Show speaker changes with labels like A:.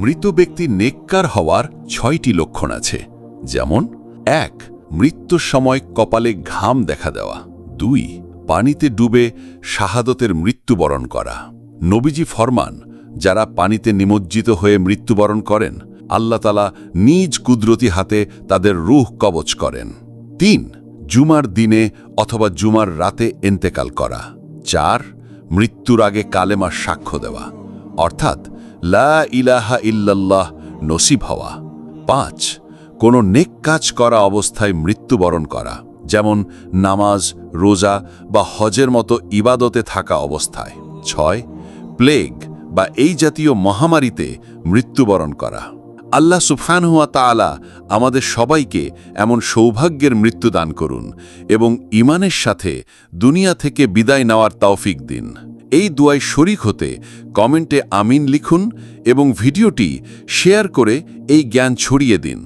A: মৃত ব্যক্তি নেককার হওয়ার 6টি লক্ষণ আছে, যেমন 1. মৃত্যুর সময় কপালে ঘাম দেখা দেওয়া। 2. পানিতে ডুবে শাহাদতের মৃত্যুবরণ করা। নবীজি ফরমান, যারা পানিতে নিমজ্জিত হয়ে মৃত্যুবরণ করেন, আল্লাহ তাআলা নিজ কুদরতি হাতে তাদের রূহ কবজ করেন। 3. জুমার দিনে অথবা জুমার রাতে ইন্তেকাল করা। 4. মৃত্যুর আগে কালেমা সাক্ষ্য দেওয়া, অর্থাৎ লা ইলাহা ইল্লাল্লাহ নসিব হওয়া। 5. কোনো নেক কাজ করা অবস্থায় মৃত্যুবরণ করা, যেমন নামাজ, রোজা বা হজের মতো ইবাদতে থাকা অবস্থায়। 6. প্লেগ বা এই জাতীয় মহামারীতে মৃত্যুবরণ করা। আল্লাহ সুবহানাহু ওয়া তাআলা আমাদের সবাইকে এমন সৌভাগ্যের মৃত্যু দান করুন এবং ঈমানের সাথে দুনিয়া থেকে বিদায় নেওয়ার তৌফিক দিন। এই দুয়ায় শরীক হতে কমেন্টে আমিন লিখুন এবং ভিডিওটি শেয়ার করে এই জ্ঞান ছড়িয়ে দিন।